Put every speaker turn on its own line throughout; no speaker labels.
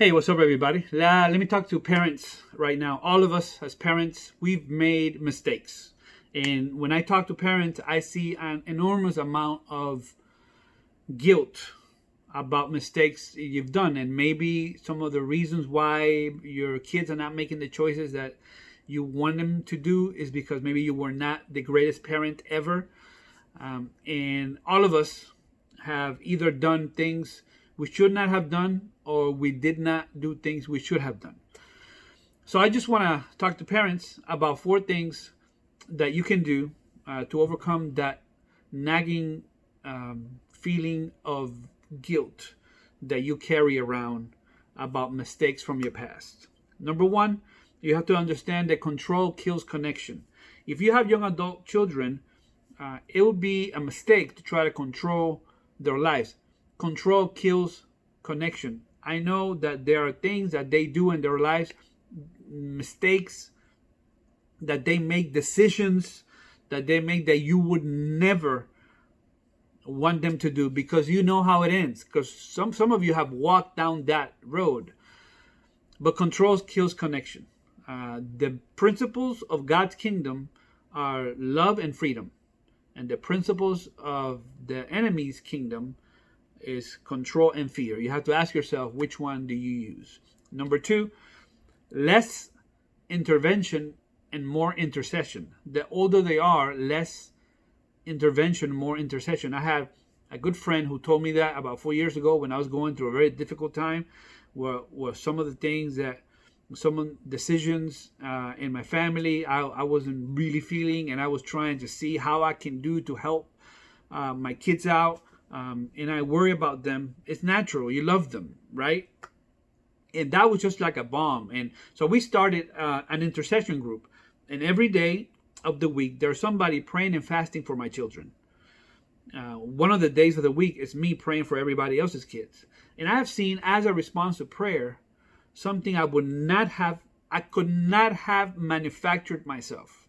Hey, what's up, everybody? Let me talk to parents right now. All of us as parents, we've made mistakes. And when I talk to parents, I see an enormous amount of guilt about mistakes you've done. And maybe some of the reasons why your kids are not making the choices that you want them to do is because maybe you were not the greatest parent ever. And all of us have either done things we should not have done or we did not do things we should have done. So I just want to talk to parents about four things that you can do to overcome that nagging feeling of guilt that you carry around about mistakes from your past. Number one, you have to understand that control kills connection. If you have young adult children, it would be a mistake to try to control their lives. Control kills connection. I know that there are things that they do in their lives, mistakes that they make, decisions that they make that you would never want them to do because you know how it ends. Because some of you have walked down that road. But control kills connection. The principles of God's kingdom are love and freedom. And the principles of the enemy's kingdom is control and fear. You have to ask yourself, which one do you use? Number two, less intervention and more intercession. The older they are, less intervention, more intercession. I had a good friend who told me that about 4 years ago when I was going through a very difficult time, were some of the things that some decisions in my family I wasn't really feeling, and I was trying to see how I can do to help my kids out, and I worry about them. It's natural, you love them, right? And that was just like a bomb. And so we started an intercession group, and every day of the week there's somebody praying and fasting for my children. One of the days of the week is me praying for everybody else's kids, and I have seen as a response to prayer something I could not have manufactured myself.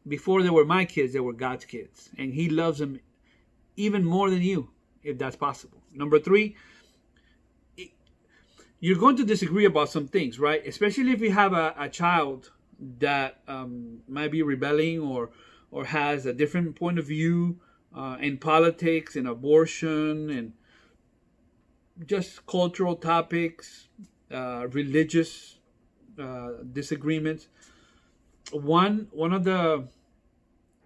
Before they were my kids, they were God's kids. And He loves them even more than you, if that's possible. Number three, you're going to disagree about some things, right? Especially if you have a child that might be rebelling or has a different point of view in politics, in abortion, and just cultural topics, religious disagreements. One of the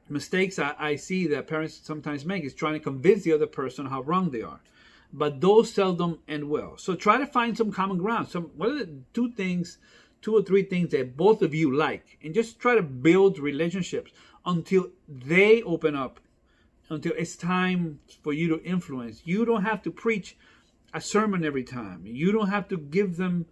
mistakes I see that parents sometimes make is trying to convince the other person how wrong they are, but those seldom end well. So try to find some common ground. What are the two or three things that both of you like, and just try to build relationships until they open up, until it's time for you to influence. You don't have to preach a sermon every time. You don't have to give them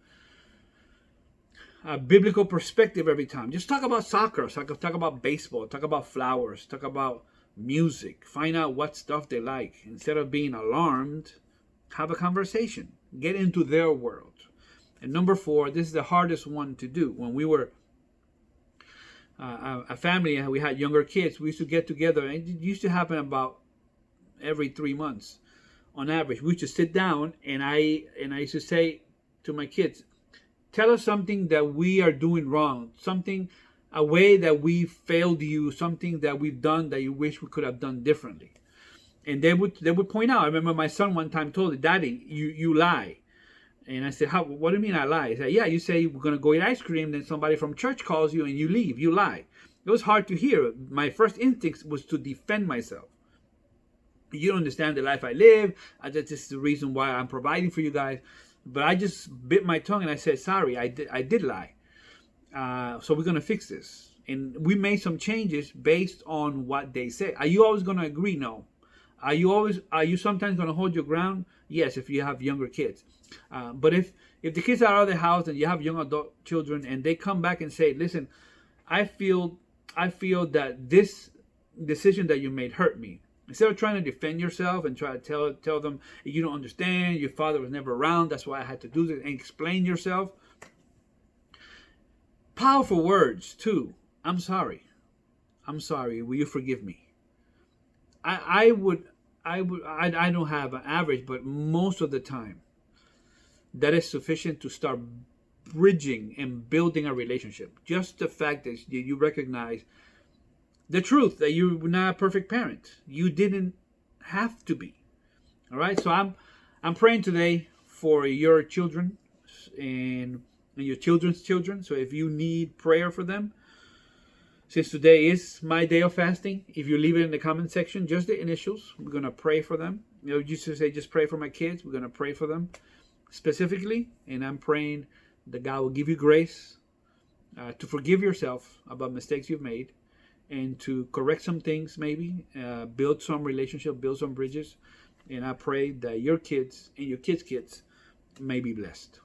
a biblical perspective every time. Just talk about soccer, talk about baseball, talk about flowers, talk about music. Find out what stuff they like. Instead of being alarmed, have a conversation. Get into their world. And number four, this is the hardest one to do. When we were a family and we had younger kids, we used to get together, and it used to happen about every 3 months on average. We used to sit down, and I used to say to my kids, tell us something that we are doing wrong, a way that we failed you, something that we've done that you wish we could have done differently. And they would point out. I remember my son one time told me, Daddy, you lie. And I said, what do you mean I lie? He said, yeah, you say we're going to go eat ice cream, then somebody from church calls you and you leave. You lie. It was hard to hear. My first instinct was to defend myself. You don't understand the life I live. This is the reason why I'm providing for you guys. But I just bit my tongue and I said, sorry, I did lie. So we're going to fix this. And we made some changes based on what they say. Are you always going to agree? No. Are you sometimes going to hold your ground? Yes, if you have younger kids. But if the kids are out of the house and you have young adult children and they come back and say, listen, I feel that this decision that you made hurt me. Instead of trying to defend yourself and try to tell them you don't understand, your father was never around, that's why I had to do this, and explain yourself. Powerful words too. I'm sorry. Will you forgive me? I don't have an average, but most of the time, that is sufficient to start bridging and building a relationship. Just the fact that you recognize the truth that you're not a perfect parent. You didn't have to be. All right. So I'm praying today for your children and your children's children. So if you need prayer for them, since today is my day of fasting, if you leave it in the comment section, just the initials, we're going to pray for them. You know, you used to say, just pray for my kids. We're going to pray for them specifically. And I'm praying that God will give you grace to forgive yourself about mistakes you've made and to correct some things, maybe build some relationship, build some bridges. And I pray that your kids and your kids' kids may be blessed.